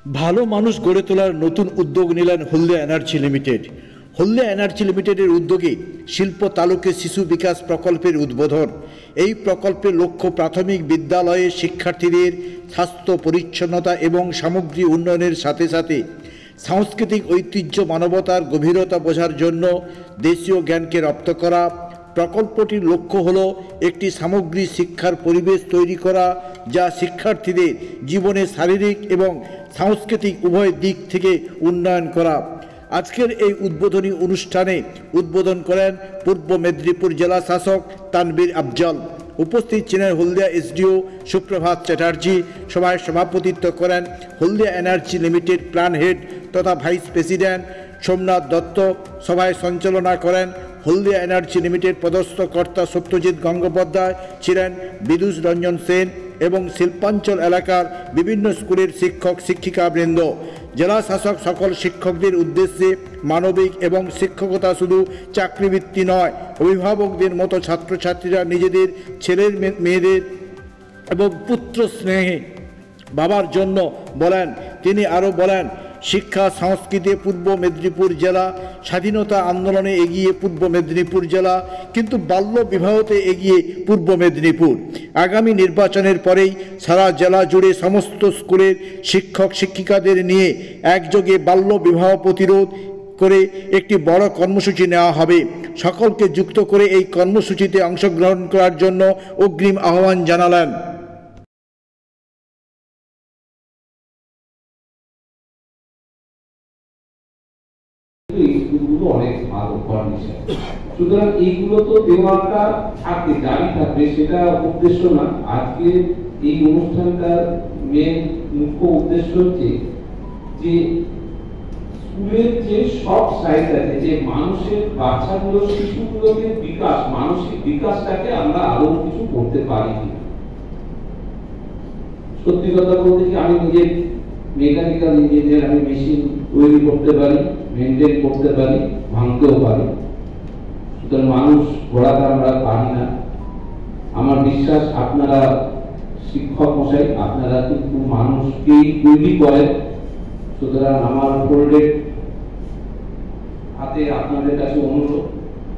ভালো মানুষ গড়ে তোলার নতুন উদ্যোগ নিলেন হলদিয়া এনার্জি লিমিটেড। হলদিয়া এনার্জি লিমিটেডের উদ্যোগে শিল্প তালুকে শিশু বিকাশ প্রকল্পের উদ্বোধন। এই প্রকল্পের লক্ষ্য প্রাথমিক বিদ্যালয়ে শিক্ষার্থীদের স্বাস্থ্য পরিচ্ছন্নতা এবং সামগ্রী উন্নয়নের সাথে সাথে সাংস্কৃতিক ঐতিহ্য মানবতার গভীরতা বোঝার জন্য দেশীয় জ্ঞানকে রপ্ত করা। প্রকল্পটির লক্ষ্য হল একটি সামগ্রী শিক্ষার পরিবেশ তৈরি করা, যা শিক্ষার্থীদের জীবনে শারীরিক এবং সাংস্কৃতিক উভয় দিক থেকে উন্নয়ন করা। আজকের এই উদ্বোধনী অনুষ্ঠানে উদ্বোধন করেন পূর্ব মেদিনীপুর জেলা শাসক তানবীর আফজল। উপস্থিত ছিলেন হলদিয়া এসডিও সুপ্রভাত চ্যাটার্জি। সভায় সভাপতিত্ব করেন হলদিয়া এনার্জি লিমিটেড প্ল্যান হেড তথা ভাইস প্রেসিডেন্ট সোমনাথ দত্ত। সভায় সঞ্চালনা করেন হলদিয়া এনার্জি লিমিটেড পদস্থ কর্তা সত্যজিৎ গঙ্গোপাধ্যায়, ছিলেন বিদুষ রঞ্জন সেন এবং শিল্পাঞ্চল এলাকার বিভিন্ন স্কুলের শিক্ষক শিক্ষিকাবৃন্দ। জেলা শাসক সকল শিক্ষকদের উদ্দেশ্যে মানবিক এবং শিক্ষকতা শুধু চাকরিবৃত্তি নয়, অভিভাবকদের মতো ছাত্রছাত্রীরা নিজেদের ছেলের মেয়েদের এবং পুত্র স্নেহে বাবার জন্য বলেন। তিনি আরও বলেন, শিক্ষা সংস্কৃতি পূর্ব মেদিনীপুর জেলা, স্বাধীনতা আন্দোলনে এগিয়ে পূর্ব মেদিনীপুর জেলা, কিন্তু বাল্য বিবাহতে এগিয়ে পূর্ব মেদিনীপুর। আগামী নির্বাচনের পরেই সারা জেলা জুড়ে সমস্ত স্কুলের শিক্ষক শিক্ষিকাদের নিয়ে একযোগে বাল্য বিবাহ প্রতিরোধ করে একটি বড় কর্মসূচি নেওয়া হবে। সকলকে যুক্ত করে এই কর্মসূচিতে অংশগ্রহণ করার জন্য অগ্রিম আহ্বান জানালেন। অনেক ভালো কন্ডিশন, সুতরাং এইগুলো তো দেওয়াটা থাকবে, জারি থাকবে, সেটা উদ্দেশ্য না। আজকে এই অনুষ্ঠানটার মেন মুখ্য উদ্দেশ্য হচ্ছে যে স্কুলের যে সব সাইড আছে, যে মানুষের বাচ্চাগুলো শিশুগুলোকে বিকাশ, মানসিক বিকাশটাকে আমরা আরো কিছু করতে পারি কিনা। সত্যি কথা বলতে কি, আমি নিজে মেকানিক্যাল ইঞ্জিনিয়ার, আমি মেশিন তৈরি করতে পারি, মেনটেন করতে পারি, ভাঙতেও পারি। সুতরাং মানুষ গড়াতে আমরা পারি না। আমার বিশ্বাস আপনারা শিক্ষক মশাই, আপনারা কিন্তু মানুষকেই তৈরি করেন। সুতরাং আমার ফোল্ডেড হাতে আপনাদের কাছে অনুরোধ,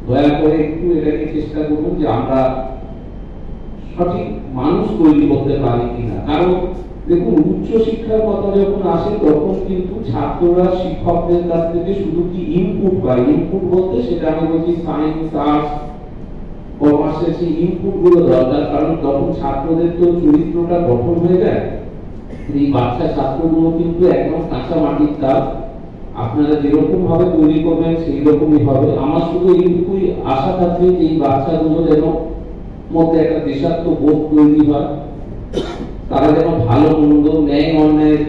দয়া করে একটু এটাকে চেষ্টা করুন যে আমরা সঠিক মানুষ তৈরি করতে পারি কিনা। কারণ দেখুন, উচ্চ শিক্ষার কথা যখন আসে তখন কিন্তু ছাত্ররা শিক্ষকদের কাছ থেকে শুধু কি ইনপুট পায়। ইনপুট বলতে সেটা আমি বলছি সায়েন্স, আর্টস, কমার্সের সেই ইনপুট গুলো দরকার। কারণ তখন ছাত্রদের তো চরিত্রটা গঠন হয়ে যায়। এই বাচ্চা ছাত্রগুলো কিন্তু একদম কাঁচা মাটির কাজ, আপনারা যেরকম ভাবে তৈরি করবেন সেই রকমই হবে। আমার শুধু এইটুকুই আশা থাকবে যে এই বাচ্চাগুলো যেন মধ্যে একটা দেশাত্মবোধ তৈরি হয়, তারা যেন ভালো মন্দ ন্যায় অন্যায়ের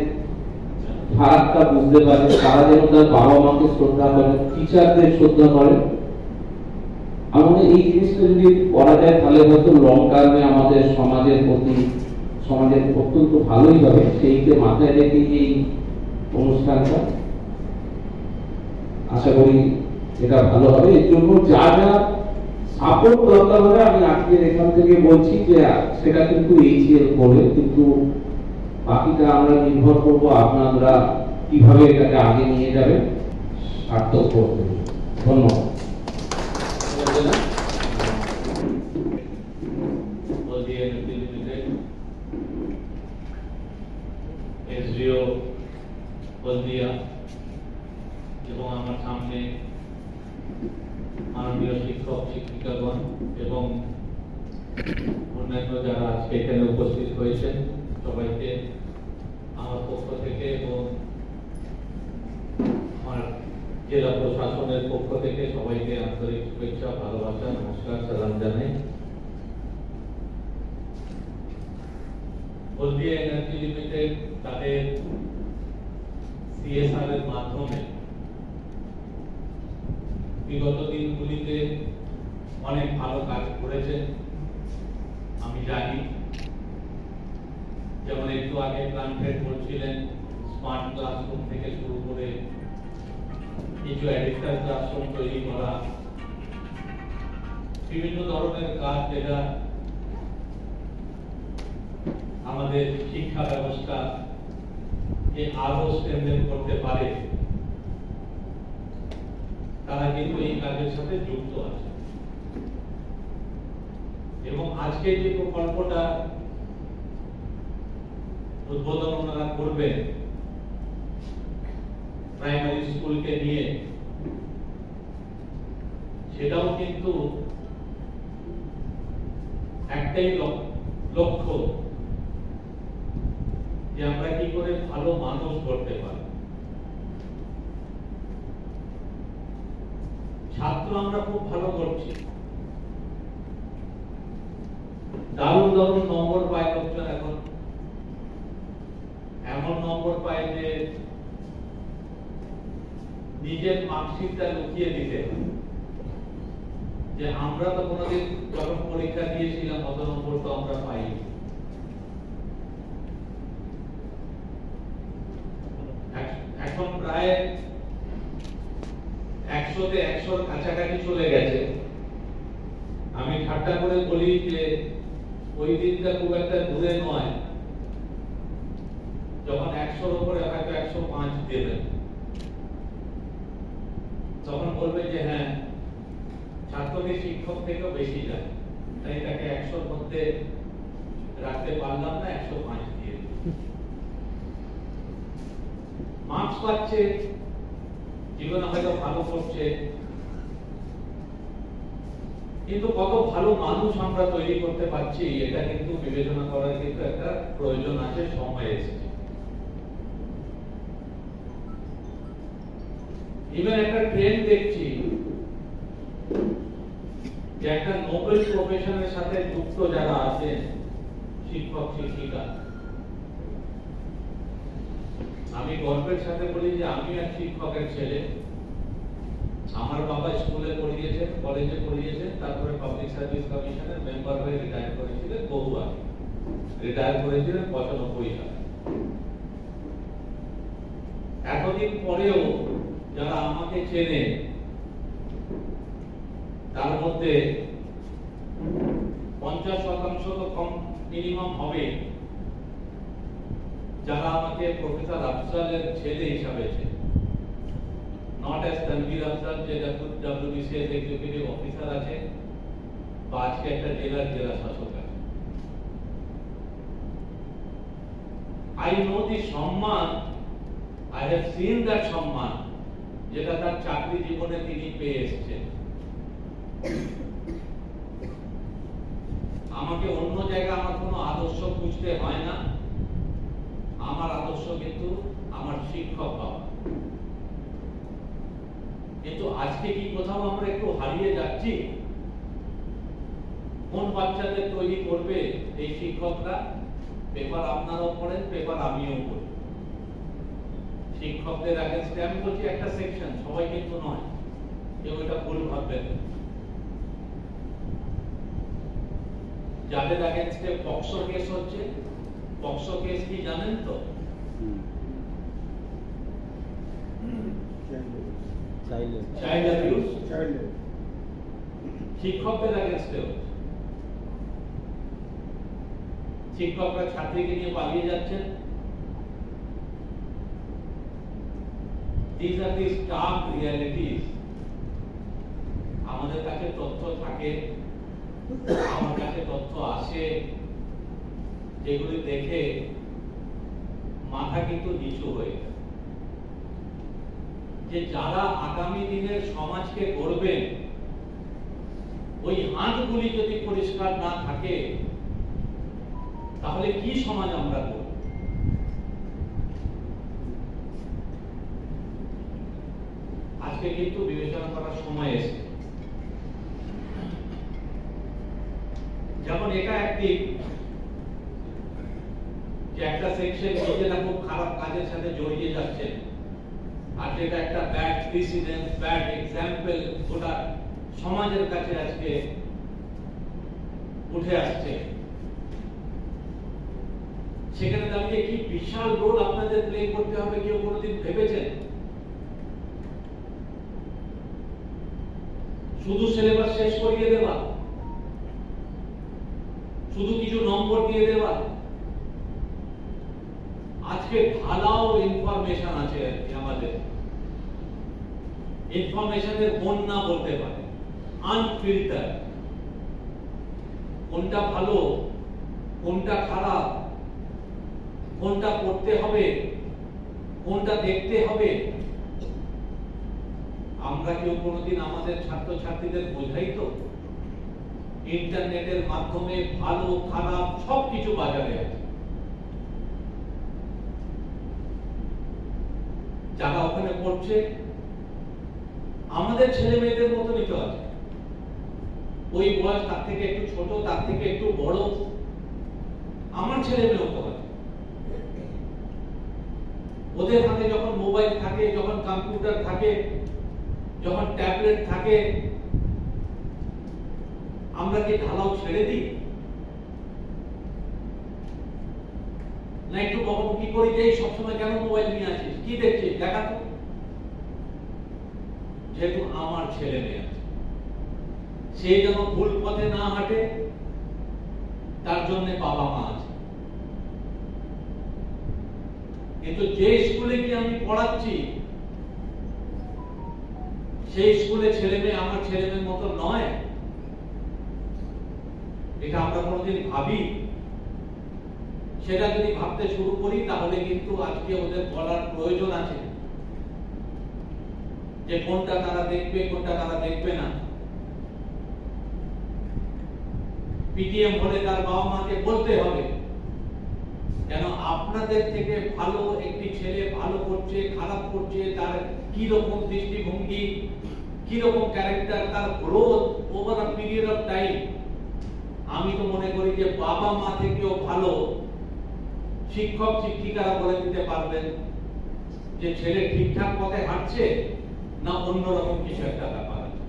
ফারাকটা বুঝতে পারে, তারা যেন তার বাবা মাকে শ্রদ্ধা করে, টিচারদের শ্রদ্ধা করে। আমাদের এই জিনিসটা যদি করা যায় তাহলে হয়তো লং টার্মে আমাদের সমাজের প্রতি, সমাজের অত্যন্ত ভালোই হবে। সেইকে মাথায় রেখে এই অনুষ্ঠানটা আশা করি এটা ভালো হবে। এর জন্য যা যা সাপোর্ট দরকার হবে আমি আজকে এখান থেকে বলছি যে সেটা কিন্তু এইচএল করবে, কিন্তু বাকিটা আমরা নির্ভর করবো আপনারা কিভাবে এটাকে আগে নিয়ে যাবেন, সার্থক করতে। ধন্যবাদ। এসডিও হলদিয়া এবং আমার সামনে মাননীয় শিক্ষক শিক্ষিকাগণ এবং অন্যান্য যারা আজকে এখানে উপস্থিত হয়েছেন, সবাইকে আমার পক্ষ থেকে এবং আমার জেলা প্রশাসনের পক্ষ থেকে সবাইকে আন্তরিক শুভেচ্ছা, ভালোবাসা, নমস্কার, সালাম জানাই। হলদিয়া এনার্জি লিমিটেড তাদের সিএসআর এর মাধ্যমে বিগত দিনগুলিতে অনেক ভালো কাজ করেছে আমি জানি। যেমন একটু আগে প্ল্যান্টেড বলছিলেন, স্মার্ট ক্লাসরুম থেকে শুরু করে কিছু অ্যাডিক্টাল ক্লাসরুম তৈরি করা, বিভিন্ন ধরনের কাজ যেটা আমাদের শিক্ষা ব্যবস্থা যে আরো স্ট্রেনথেন করতে পারে, তারা কিন্তু এই কাজের সাথে যুক্ত আছে। এবং আজকে যে প্রকল্পটা উদ্বোধন ওনারা করবেন প্রাইমারি স্কুলকে নিয়ে, সেটাও কিন্তু একটাই লক্ষ্য যে আমরা কি করে ভালো মানুষ করতে পারি। ছাত্র আমরা খুব ভালো করছি, দারুণ দারুণ নম্বর পায় লোকজন, এখন এমন নম্বর পায় যে নিজের মার্কশিটটা লুকিয়ে দিতে, যে আমরা তো কোনোদিন যখন পরীক্ষা দিয়েছিলাম অত নম্বর তো আমরা পাইনি। এখন প্রায় 100-তে 100-র কাছাকাছি চলে গেছে। আমি ঠাট্টা করে বলি যে ওই দিনটা খুব একটা দূরে নয় যখন 100-র উপরে হয়তো 105 দেবেন, তখন বলবে যে হ্যাঁ ছাত্রকে শিক্ষক থেকেও বেশি যায়, তাই তাকে 100-র মধ্যে রাখতে পারলাম না, 105 দিয়ে মার্কস পাচ্ছে, জীবনে হয়তো ভালো করছে, কিন্তু কত ভালো মানুষ আমরা তৈরি করতে পারছি এটা কিন্তু বিবেচনা করার কিন্তু একটা প্রয়োজন আছে, সময় এসেছে। ইভেন একটা ট্রেন্ড দেখছি যে একটা নোবেল প্রফেশনের সাথে যুক্ত যারা আছেন, শিক্ষক শিক্ষিকা, আমি গর্বের সাথে বলি যে আমি এক শিক্ষকের ছেলে। আমার বাবা স্কুলে পড়িয়েছেন, কলেজে পড়িয়েছেন, তারপরে পাবলিক সার্ভিস কমিশনের মেম্বার হয়ে রিটায়ার করেছিলেন বহু আগে, রিটায়ার করেছিলেন 95 সালে। এতদিন পরেও যারা আমাকে চেনে তার মধ্যে 50% তো কম মিনিমাম হবে যারা আমাকে প্রফেসর আফজালের ছেলে হিসাবে চেনে, নট অ্যাজ তানভীর আফজাল যে ডব্লিউবিসিএস এক্সিকিউটিভ অফিসার আছে বা আজকে একটা জেলা শাসক আছে। I know the সম্মান, I have seen that সম্মান যেটা তার চাকরি জীবনে তিনি পেয়ে এসেছেন। আমাকে অন্য জায়গায় আমার কোনো আদর্শ খুঁজতে হয় না, আমার আদর্শ কিন্তু আমার শিক্ষক বাবা। কিন্তু আজকে কি কোথাও আমরা একটু হারিয়ে যাচ্ছি? কোন বাচ্চাদের তৈরি করবে এই শিক্ষকরা? পেপার আপনারাও পড়েন, পেপার আমিও পড়ি। শিক্ষকদের এগেইনস্টে আমি বলছি একটা সেকশন, সবাই কিন্তু নয়, কেউ এটা ভুল ভাববেন। যাদের এগেইনস্টে পক্সো কেস হচ্ছে, পক্সো কেস কি জানেন তো? চাইল্ড অ্যাবিউজ, শিক্ষকদের এগেইনস্টে হচ্ছে। শিক্ষকরা ছাত্রীকে নিয়ে পালিয়ে যাচ্ছেন। These are the stark realities. আমাদের কাছে তথ্য থাকে, আমার কাছে তথ্য আসে, যেগুলি দেখে মাথা কিন্তু নিচু হয়ে যায়। যে যারা আগামী দিনের সমাজকে গড়বেন, ওই হাতগুলি যদি পরিষ্কার না থাকে তাহলে কি সমাজ আমরা করব? আজকে কিন্তু বিবেচনা করার সময় এসেছে। যেমন এটা একদিক যে একটা সেকশন নিজেরা খুব খারাপ কাজের সাথে জড়িয়ে যাচ্ছে, আর যেটা একটা ব্যাড প্রেসিডেন্ট, ব্যাড এক্সাম্পল গোটা সমাজের কাছে আজকে উঠে আসছে। সেখানে দাঁড়িয়ে কি বিশাল রোল আপনাদের প্লে করতে হবে কেউ কোনোদিন ভেবেছেন? শুধু সিলেবাস শেষ করিয়ে দেওয়া, শুধু কিছু নম্বর দিয়ে দেওয়া? আজকে ঢালাও ইনফরমেশন আছে আমাদের, ইনফরমেশনের বন্যা বলতে পারে, আনফিল্টার। কোনটা ভালো, কোনটা খারাপ, কোনটা পড়তে হবে, কোনটা দেখতে হবে, আমরা কেউ কোনোদিন আমাদের ছাত্রছাত্রীদের বোঝাই তো? ইন্টারনেটের মাধ্যমে ভালো খারাপ সবকিছু বাজারে আছে। যারা ওখানে পড়ছে আমাদের ছেলে মেয়েদের মতনই তো আছে, ওই বয়স, তার থেকে একটু ছোট, তার থেকে একটু বড়, আমার ছেলে মেয়েও তো আছে। ওদের হাতে যখন মোবাইল থাকে, যখন কম্পিউটার থাকে, যখন ট্যাবলেট থাকে, আমরা কি ঢালাও ছেড়ে দিই? না একটু বকাবকি করি যে সবসময় কেন মোবাইল নিয়ে আসিস, কি দেখছিস দেখা তো? যেহেতু আমার ছেলে মেয়ে আছে, সে যেন ভুল পথে না হাঁটে, তার জন্য বাবা মা আছে। কিন্তু যে স্কুলে গিয়ে আমি পড়াচ্ছি, সেই স্কুলে ছেলে মেয়ে আমার ছেলে মেয়ের মতো নয়, এটা আমরা কোনোদিন ভাবি? সেটা যদি ভাবতে শুরু করি তাহলে কিন্তু আজকে ওদের বলার প্রয়োজন আছে যে কোনটা তারা দেখবে, কোনটা তারা দেখবে না। পিটিএম হলে তার বাবা মাকে বলতে হবে, কেন আপনাদের থেকে ভালো একটি ছেলে ভালো করছে, খারাপ করছে, তার কি রকম দৃষ্টিভঙ্গি, কি রকম ক্যারেক্টার, তার growth over a period of time, আমি তো মনে করি যে বাবা মা থেকেও ভালো শিক্ষক শিক্ষিকারা বলে দিতে পারবেন যে ছেলে ঠিকঠাক পথে হাঁটছে না অন্যরকম কিছু একটা ব্যাপার আছে।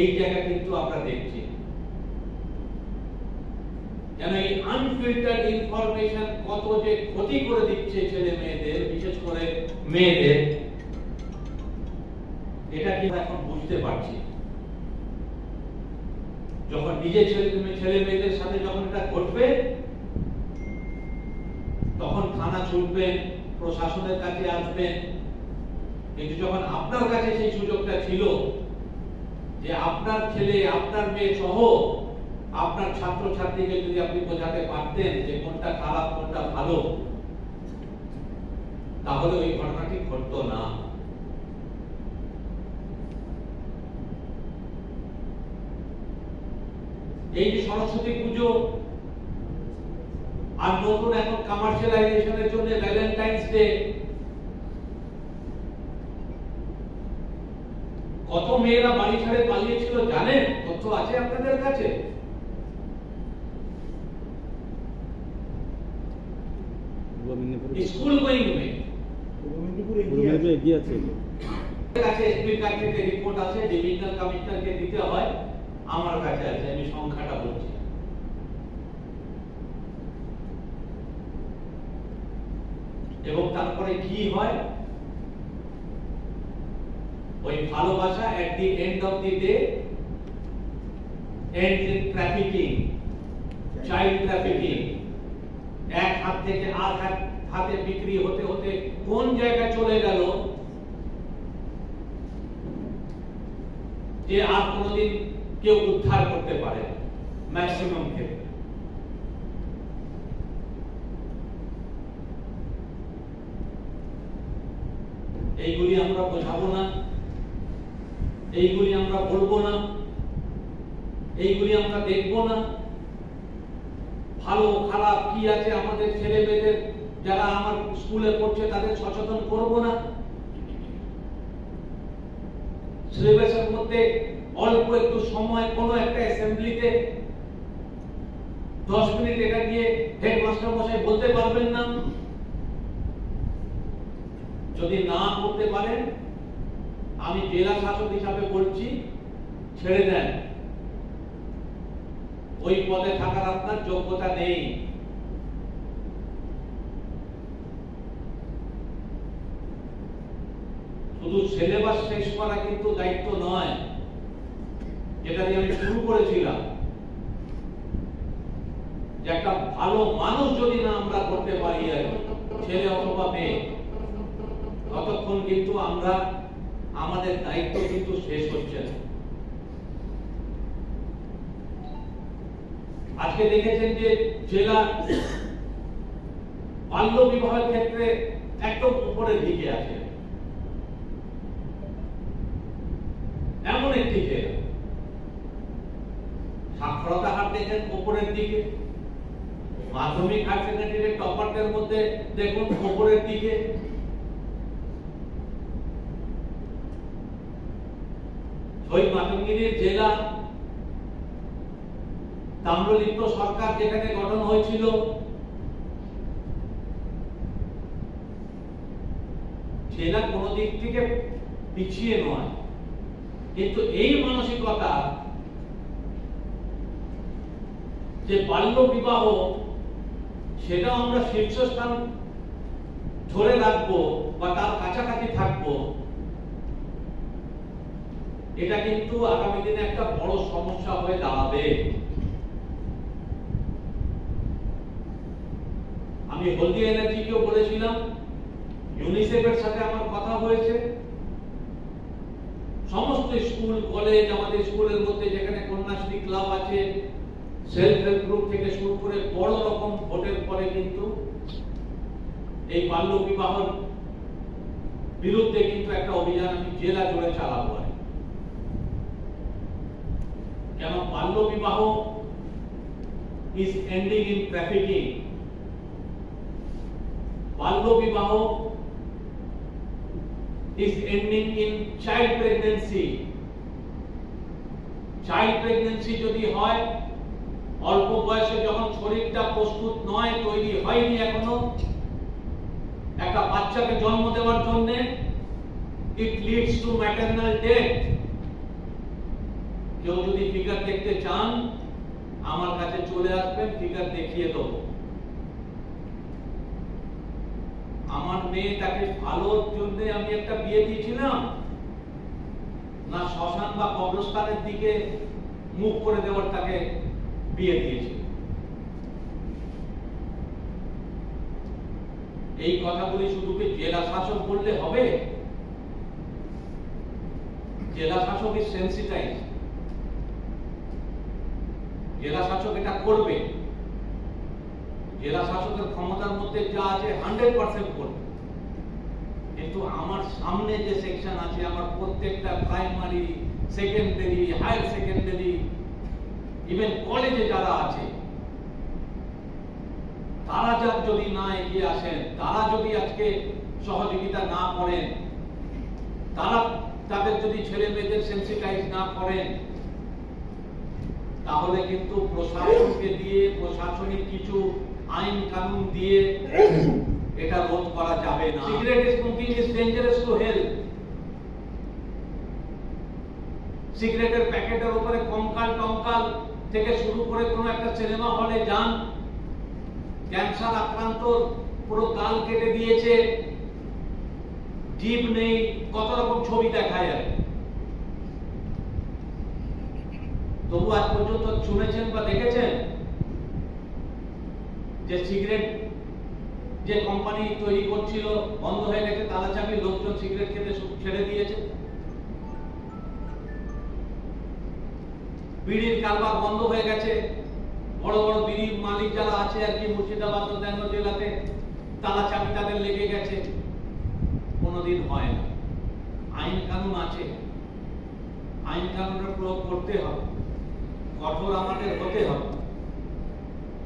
এই জায়গা কিন্তু আমরা দেখছি, কেন এই আনফিল্টার্ড ইনফরমেশন কত যে ক্ষতি করে দিচ্ছে ছেলে মেয়েদের, বিশেষ করে মেয়েদের, এটা কি এখন বুঝতে পারছি। যখন নিজের ছেলে মেয়েদের সাথে যখন এটা ঘটবে, তখন থানা ছুটবেন, প্রশাসনের কাছে আসবেন। কিন্তু যখন আপনার কাছে সেই সুযোগটা ছিল যে আপনার ছেলে, আপনার মেয়ে সহ আপনার ছাত্রছাত্রীকে যদি আপনি বোঝাতে পারতেন যে কোনটা খারাপ, কোনটা ভালো, তাহলে ওই ঘটনাটি ঘটতো না। এই যে সরস্বতী পুজো আর নতুন এখন কমার্শিয়ালাইজেশনের জন্য ভ্যালেন্টাইন্স ডে, কত মেয়েরা বাড়ি ছেড়ে পালিয়েছিল জানেন? তথ্য আছে আপনাদের কাছে? স্কুল গোয়িং মেয়ে এগিয়ে আছে, কাছে এসপির কাছ থেকে রিপোর্ট আছে, ডিভিশনাল কমিশনারকে দিতে হয়, আমার কাছে আছে, আমি সংখ্যাটা বলছি। এবং তারপরে কি হয়? ওই ভালোবাসা at the end of the day ends in trafficking, child trafficking। এক হাত থেকে আর হাতে বিক্রি হতে হতে কোন জায়গায় চলে গেল যে আর কোনোদিন কেউ উদ্ধার করতে পারে ম্যাক্সিমাম ক্ষেত্রে। এইগুলি আমরা বোঝাবো না, এইগুলি আমরা বলবো না, এইগুলি আমরা দেখবো না। ভালো খারাপ কি আছে আমাদের ছেলে মেয়েদের যারা আমার স্কুলে পড়ছে তাদের সচেতন করবো না। সিলেবাসের মধ্যে অল্প একটু সময় কোনো একটা অ্যাসেম্বলিতে 10 মিনিট এটা নিয়ে হেডমাস্টার মশাই বলতে পারবেন না? যদি না করতে পারেন, আমি জেলা শাসক হিসাবে বলছি, ছেড়ে দেন। ওই পদে থাকার আপনার যোগ্যতা নেই। শুধু সিলেবাস শেষ করা কিন্তু দায়িত্ব নয়, যেটা দিয়ে আমি শুরু করেছিলাম যে একটা ভালো মানুষ যদি না আমরা করতে পারি, আর ছেলে অথবা মেয়ে, ততক্ষণ কিন্তু আমরা আমাদের দায়িত্ব কিন্তু শেষ হচ্ছে না। আজকে দেখেছেন যে জেলা বাল্য বিবাহের ক্ষেত্রে একদম উপরের দিকে আছে, এমন একটি জেলা। সাক্ষরতা হার দেখেন উপরের দিকে, মাধ্যমিক হায়ার সেকেন্ডারি টপারদের মধ্যে দেখুন উপরের দিকে। শহীদ মাতঙ্গিনীর জেলা, তাম্রলিপ্ত সরকার যেখানে গঠন হয়েছিল, জেলা কোনো দিক থেকে পিছিয়ে নয়, কিন্তু এই মানসিকতা যে বাল্য বিবাহ সেটাও আমরা শীর্ষস্থান ধরে রাখবো বা তার কাছাকাছি থাকবো, এটা কিন্তু আগামী দিনে একটা বড় সমস্যা হয়ে দাঁড়াবে। আমি হলদিয়া এনার্জিকেও বলেছিলাম, ইউনিসেফের সাথে আমার কথা হয়েছে, সমস্ত স্কুল কলেজ, আমাদের স্কুলের মধ্যে যেখানে কন্যাশ্রী ক্লাব আছে, সেলফ হেল্প গ্রুপ থেকে শুরু করে বড় রকম ভোটের পরে কিন্তু এই বাল্য বিবাহের বিরুদ্ধে কিন্তু একটা অভিযান আমি জেলা জুড়ে চালাবো। কেন বাল্য বিবাহ is ending in trafficking, বাল্য বিবাহ is ending in child pregnancy। Child pregnancy যদি হয়, অল্প বয়সে যখন শরীরটা প্রস্তুত নয়, তৈরি হয়নি এখনো একটা বাচ্চাকে জন্ম দেওয়ার জন্য, it leads to maternal death। কেউ যদি ফিগার দেখতে চান আমার কাছে চলে আসবেন, ফিগার দেখিয়ে দেব। আমার মেয়ে, তাকে ভালোর জন্য আমি একটা বিয়ে দিয়েছিলাম না শ্মশান বা কবরস্থানের দিকে মুখ করে দেওয়ার তাকে বিয়ে দিয়েছি। এই কথাগুলি শুধু কি জেলা শাসক বললে হবে? জেলা শাসক ইজ সেন্সিটাইজ, জেলা শাসক এটা করবে, জেলা শাসকের ক্ষমতার মধ্যে যা আছে 100% করবে। কিন্তু আমার সামনে যে সেকশন আছে, আমার প্রত্যেকটা primary, secondary, higher secondary, even কলেজে যারা আছে, তারা যদি না এগিয়ে আসেন, তারা যদি আজকে সহযোগিতা না করেন, তারা তাদের যদি ছেলে মেয়েদের সেন্সিটাইজ না করেন, তাহলে কিন্তু প্রশাসনকে দিয়ে, প্রশাসনিক কিছু আইন কানুন দিয়ে এটা রোধ করা যাবে না। Cigarette smoking is dangerous to health. সিগারেটের প্যাকেটের উপরে কঙ্কাল টঙ্কাল থেকে শুরু করে কোন একটা সিনেমা হলে যান, ক্যান্সার আক্রান্ত পুরো গাল কেটে দিয়েছে, জিভ নেই, কত রকম ছবি দেখা যায়। তবু আজ পর্যন্ত শুনেছেন বা দেখেছেন যে সিগারেট যে কোম্পানি তৈরি করছিল বন্ধ হয়ে গেছে, তালা চাবি, লোকজন সিগারেট খেতে ছেড়ে দিয়েছে, বিড়ির কারবার বন্ধ হয়ে গেছে, বড় বড় বিড়ির মালিক যারা আছে আর কি মুর্শিদাবাদ অন্যান্য জেলাতে তালা চাবি তাদের লেগে গেছে, কোনোদিন হয় না। আইন কানুন আছে, আইন কানুনের প্রয়োগ করতে হবে, কঠোর আমাদের হতে হবে,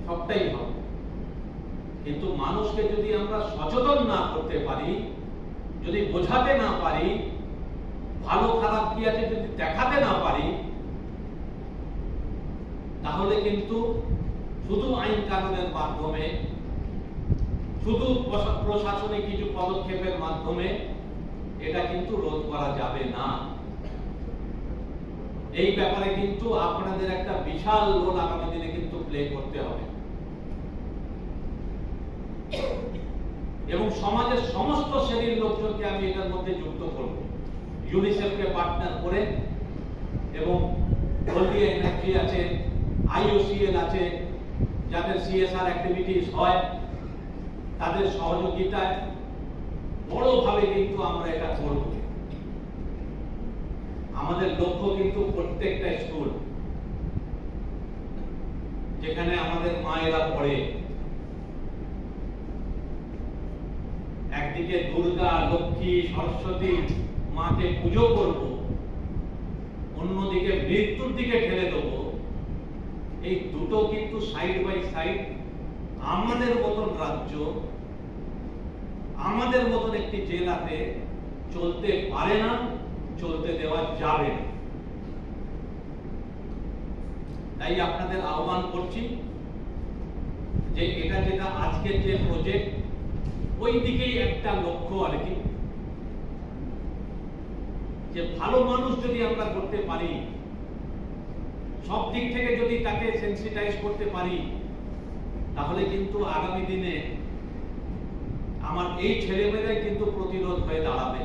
সবটাই হবে। কিন্তু মানুষকে যদি আমরা সচেতন না করতে পারি, যদি বোঝাতে না পারি, ভালো খারাপ কি আছে যদি দেখাতে না পারি, তাহলে কিন্তু শুধু আইন কানুনের মাধ্যমে, শুধু প্রশাসনিক কিছু পদক্ষেপের মাধ্যমে এটা কিন্তু রোধ করা যাবে না। এই ব্যাপারে কিন্তু আপনাদের একটা বিশাল রোল আগামী দিনে কিন্তু প্লে করতে হবে এবং সমাজের সমস্ত শ্রেণীর লোকজনকে আমি এটার মধ্যে যুক্ত করব। ইউনিসেফকে পার্টনার করে এবং হলদিয়া এনার্জি আছে, IOCL আছে, যাদের সিএসআর অ্যাক্টিভিটিস হয় তাদের সহযোগিতায় বড়ভাবে কিন্তু আমরা এটা করব। আমাদের লক্ষ্য কিন্তু প্রত্যেকটা স্কুল যেখানে আমাদের মায়েরা পড়ে, একদিকে দুর্গা, লক্ষ্মী, সরস্বতী মাকে পুজো করব, অন্যদিকে মৃত্যুর দিকে ঠেলে দেবো, এই দুটো কিন্তু সাইড বাই সাইড আমাদের মতন রাজ্য, আমাদের মতন একটি জেলাতে চলতে পারে না, চলতে দেওয়া যাবে না। তাই আপনাদের আহ্বান করছি যে এটা যেটা আজকের যে প্রজেক্ট, ওই দিকেই একটা লক্ষ্য আর কি, যে ভালো মানুষ যদি আমরা করতে পারি, সব দিক থেকে যদি তাকে সেন্সিটাইজ করতে পারি, তাহলে কিন্তু আগামী দিনে আমার এই ছেলেমেয়েরাই কিন্তু প্রতিরোধ হয়ে দাঁড়াবে।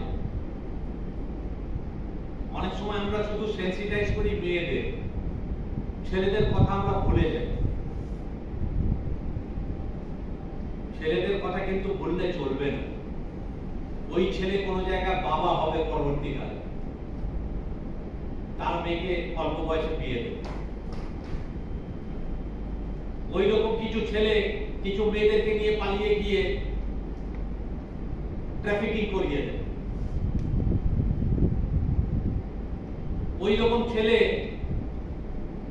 অনেক সময় আমরা শুধু সেন্সিটাইজ করি মেয়েদের, ছেলেদের কথা আমরা ভুলে যাই। ছেলেদের কথা কিন্তু ভুললে চলবে না। ওই ছেলে কোনো জায়গায় বাবা হবে পরবর্তীকালে, তার মেয়েকে অল্প বয়সে বিয়ে দেবে। ওই রকম কিছু ছেলে কিছু মেয়েদেরকে নিয়ে পালিয়ে গিয়ে ট্রাফিকিং করিয়ে দেবে। ওই রকম ছেলে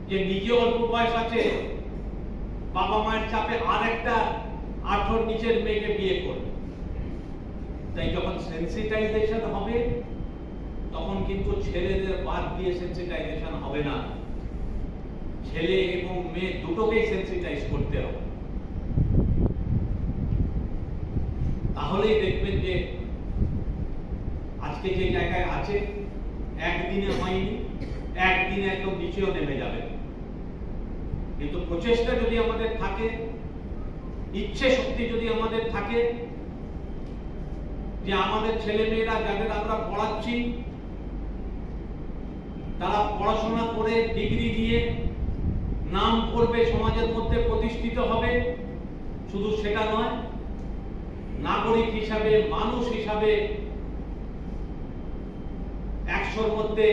যে নিজে অল্প বয়স আছে, বাবা মায়ের চাপে আর একটা 18 নিচের মেয়েকে বিয়ে করবে। তাই যখন সেন্সিটাইজেশন হবে, তখন কিন্তু ছেলেদের বাদ দিয়ে সেন্সিটাইজেশন হবে না, ছেলে এবং মেয়ে দুটোকেই সেন্সিটাইজ করতে হবে। তাহলেই দেখবেন যে আজকে যে জায়গায় আছে একদিনে হয়নি, একদিনে একদম নিচেও নেমে যাবে। কিন্তু প্রচেষ্টা যদি আমাদের থাকে, ইচ্ছে শক্তি যদি আমাদের থাকে, যে আমাদের ছেলে মেয়েরা যাদের আমরা পড়াচ্ছি তারা পড়াশোনা করে ডিগ্রি দিয়ে নাম করবে, সমাজের মধ্যে প্রতিষ্ঠিত হবে, শুধু সেটা নয়, নাগরিক হিসাবে, মানুষ হিসাবে 100-র মধ্যে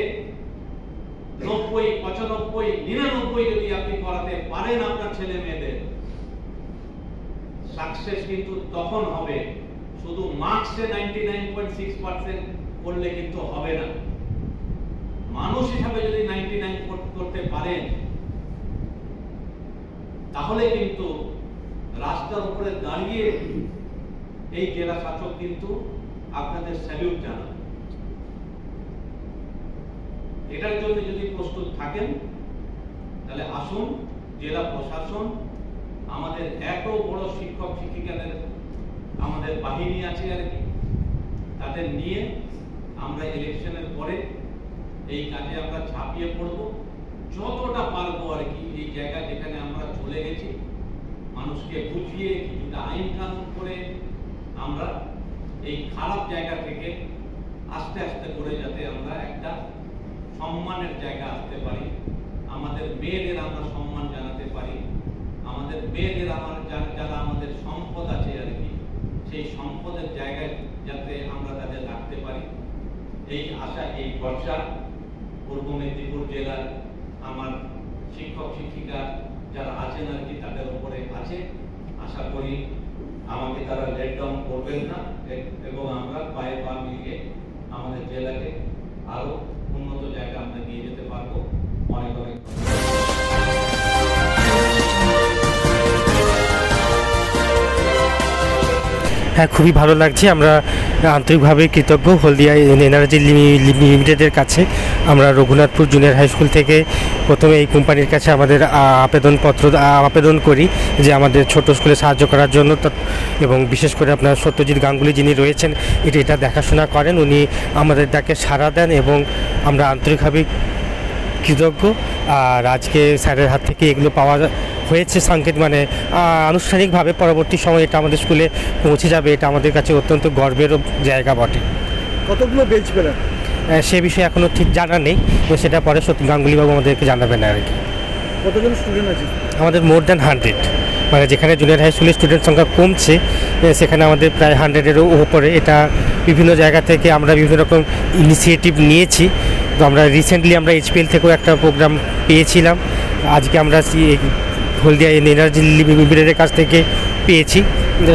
90, 95, 99 যদি আপনি করাতে পারেন আপনার ছেলে মেয়েদের, সাকসেস কিন্তু তখন হবে। শুধু মার্কসে 99.6% করলে কিন্তু হবে না। মানুষ হিসাবে যদি 99 করতে পারেন, তাহলে কিন্তু রাস্তার উপরে দাঁড়িয়ে এই জেলা শাসক কিন্তু আপনাদের স্যালিউট জানান। এটার জন্য যদি প্রস্তুত থাকেন, তাহলে আসুন জেলা প্রশাসন, আমাদের এত বড় শিক্ষক শিক্ষিকাদের আমাদের বাহিনী আছে আর কি, তাদের নিয়ে আমরা ইলেকশনের পরে এই কাজে আমরা ঝাঁপিয়ে পড়ব, যতটা পারবো আর কি। এই জায়গা যেখানে আমরা চলে গেছি, মানুষকে বুঝিয়ে কিছুটা আইন কানুন করে আমরা এই খারাপ জায়গা থেকে আস্তে আস্তে করে যাতে আমরা একটা সম্মানের জায়গা আসতে পারি, আমাদের মেয়েদের আমরা সম্মান জানাতে পারি, আমাদের মেয়েদের যারা আমাদের সম্পদ আছে আর কি, সেই সম্পদের জায়গায় যাতে আমরা তাদের রাখতে পারি, এই আশা, এই ভরসা পূর্ব মেদিনীপুর জেলার আমার শিক্ষক শিক্ষিকা যারা আছেন আর কি তাদের উপরে আছে। আশা করি আমাকে তারা লেট ডাউন করবেন না এবং আমরা পায়ে পা মিলিয়ে আমাদের জেলাকে আরো উন্নত জায়গা আমরা নিয়ে যেতে পারবো। অনেক অনেক হ্যাঁ, খুবই ভালো লাগছে। আমরা আন্তরিকভাবে কৃতজ্ঞ হলদিয়া এনার্জি লিমিটেডের কাছে। আমরা রঘুনাথপুর জুনিয়র হাই স্কুল থেকে প্রথমে এই কোম্পানির কাছে আমাদের আবেদন করি যে আমাদের ছোট স্কুলে সাহায্য করার জন্য, এবং বিশেষ করে আপনার সত্যজিৎ গাঙ্গুলি যিনি রয়েছেন এটা দেখাশোনা করেন, উনি আমাদের ডাকে সাড়া দেন এবং আমরা আন্তরিকভাবে কৃতজ্ঞ। আর আজকে স্যারের হাত থেকে এগুলো পাওয়া হয়েছে সংকেত, মানে আনুষ্ঠানিকভাবে পরবর্তী সময় এটা আমাদের স্কুলে পৌঁছে যাবে, এটা আমাদের কাছে অত্যন্ত গর্বেরও জায়গা বটে। কতগুলো বেঞ্চ পেলেন সে বিষয়ে এখনও ঠিক জানা নেই, তো সেটা পরে সত্যি গাঙ্গুলিবাবু আমাদেরকে জানাবেন আর কি। কতজন স্টুডেন্ট আছে? আমাদের মোর দ্যান 100। মানে যেখানে জুনিয়র হাই স্কুলের স্টুডেন্ট সংখ্যা কমছে সেখানে আমাদের প্রায় 100-এরও উপরে। এটা বিভিন্ন জায়গা থেকে আমরা বিভিন্ন রকম ইনিশিয়েটিভ নিয়েছি। তো আমরা রিসেন্টলি আমরা HPL থেকেও একটা প্রোগ্রাম পেয়েছিলাম, আজকে আমরা হলদিয়া এনার্জি লিমিটেডের কাছ থেকে পেয়েছি।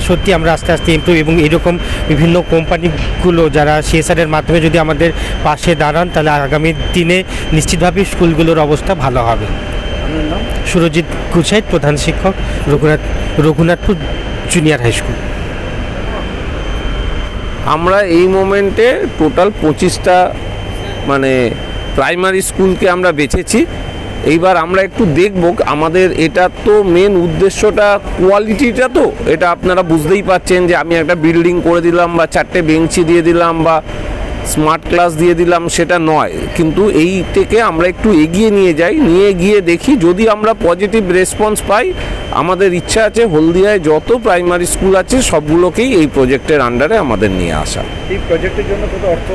সত্যি আমরা আস্তে আস্তে ইমপ্রুভ, এবং এরকম বিভিন্ন কোম্পানিগুলো যারা CSR-এর মাধ্যমে যদি আমাদের পাশে দাঁড়ান তাহলে আগামী দিনে নিশ্চিতভাবেই স্কুলগুলোর অবস্থা ভালো হবে। সুরজিৎ গুছাইত, প্রধান শিক্ষক, রঘুনাথপুর জুনিয়র হাই স্কুল। আমরা এই মোমেন্টে টোটাল 25টা মানে প্রাইমারি স্কুলকে আমরা বেছেছি। এইবার আমরা একটু দেখব, আমাদের এটা তো মেন উদ্দেশ্যটা কোয়ালিটিটা, তো এটা আপনারা বুঝতেই পাচ্ছেন যে আমি একটা বিল্ডিং করে দিলাম বা 4টে বেঞ্চি দিয়ে দিলাম বা স্মার্ট ক্লাস দিয়ে দিলাম, সেটা নয়। কিন্তু এই থেকে আমরা একটু এগিয়ে নিয়ে যাই, নিয়ে গিয়ে দেখি যদি আমরা পজিটিভ রেসপন্স পাই। আমাদের ইচ্ছা আছে হলদিয়ায় যত প্রাইমারি স্কুল আছে সবগুলোকেই এই প্রজেক্টের আন্ডারে আমাদের নিয়ে আসা। এই প্রজেক্টের জন্য কত অর্থ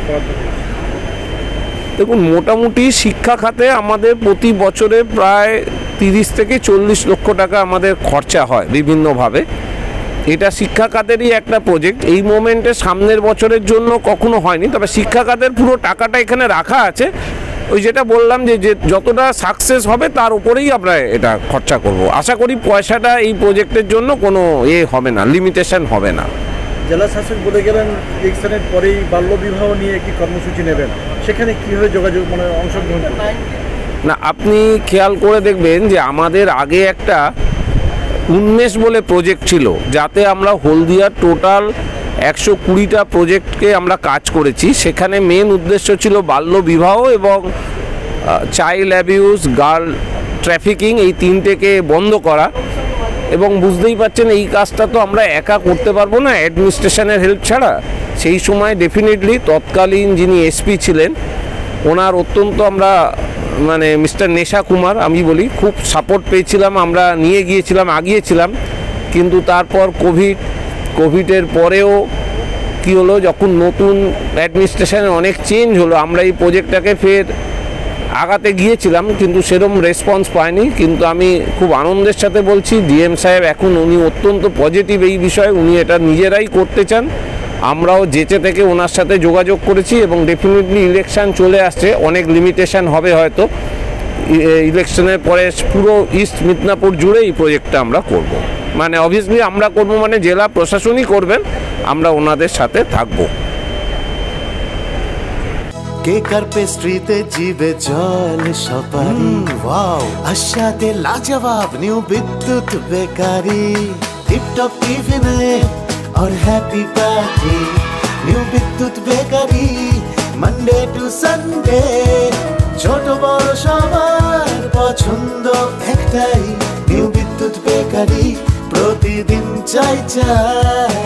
বরাদ্দ হয়েছে? দেখুন, মোটামুটি শিক্ষা খাতে আমাদের প্রতি বছরে প্রায় 30 থেকে 40 লক্ষ টাকা আমাদের খরচা হয় বিভিন্নভাবে। এটা শিক্ষা খাতেরই একটা প্রজেক্ট। এই মোমেন্টে সামনের বছরের জন্য কখনো হয়নি, তবে শিক্ষা খাতের পুরো টাকাটা এখানে রাখা আছে। ওই যেটা বললাম যে যতটা সাকসেস হবে তার উপরেই আমরা এটা খরচা করব। আশা করি পয়সাটা এই প্রজেক্টের জন্য কোনো হবে না, লিমিটেশন হবে না। জেলা শাসক বলে গেলেন ইলেকশনের পরেই বাল্যবিবাহ নিয়ে একটি কর্মসূচি নেবেন, সেখানে কীভাবে যোগাযোগ অংশগ্রহণ করবেন? না, আপনি খেয়াল করে দেখবেন যে আমাদের আগে একটা উন্মেষ বলে প্রজেক্ট ছিল, যাতে আমরা হলদিয়ার টোটাল 120টা প্রজেক্টকে আমরা কাজ করেছি। সেখানে মেন উদ্দেশ্য ছিল বাল্যবিবাহ এবং চাইল্ড অ্যাবিউজ, গার্ল ট্রাফিকিং, এই 3টেকে বন্ধ করা। এবং বুঝতেই পারছেন এই কাজটা তো আমরা একা করতে পারবো না অ্যাডমিনিস্ট্রেশনের হেল্প ছাড়া। সেই সময় ডেফিনেটলি তৎকালীন যিনি SP ছিলেন ওনার অত্যন্ত আমরা মানে মিস্টার নেশা কুমার আমি বলি, খুব সাপোর্ট পেয়েছিলাম, আমরা নিয়ে গিয়েছিলাম, আগিয়েছিলাম। কিন্তু তারপর কোভিডের পরেও কি হলো, যখন নতুন অ্যাডমিনিস্ট্রেশনে অনেক চেঞ্জ হলো, আমরা এই প্রজেক্টটাকে ফের আগাতে গিয়েছিলাম, কিন্তু সেরকম রেসপন্স পাইনি। কিন্তু আমি খুব আনন্দের সাথে বলছি, DM সাহেব এখন উনি অত্যন্ত পজিটিভ এই বিষয়ে, উনি এটা নিজেরাই করতে চান। আমরাও যেচে থেকে ওনার সাথে যোগাযোগ করেছি এবং ডেফিনেটলি ইলেকশন চলে আসছে, অনেক লিমিটেশন হবে হয়তো। ইলেকশনের পরে পুরো ইস্ট মিদনাপুর জুড়ে এই প্রজেক্টটা আমরা করব। মানে অবভিয়াসলি আমরা করব, মানে জেলা প্রশাসনই করবেন, আমরা ওনাদের সাথে থাকবো। কেক আর পেস্ট্রিতে জিবে জল সপারি, ওয়াও আশাতে লাজবাব নিউ বিদ্যুৎ বেকারি, টিপটপ টিফিনে और हैप्पी पार्टी, নিউ বিদ্যুৎ বেকারি, মানডে টু সানডে, ছোট বড় সবার পছন্দ একটাই, নিউ বিদ্যুৎ বেকারি, প্রতিদিন চাই চাই।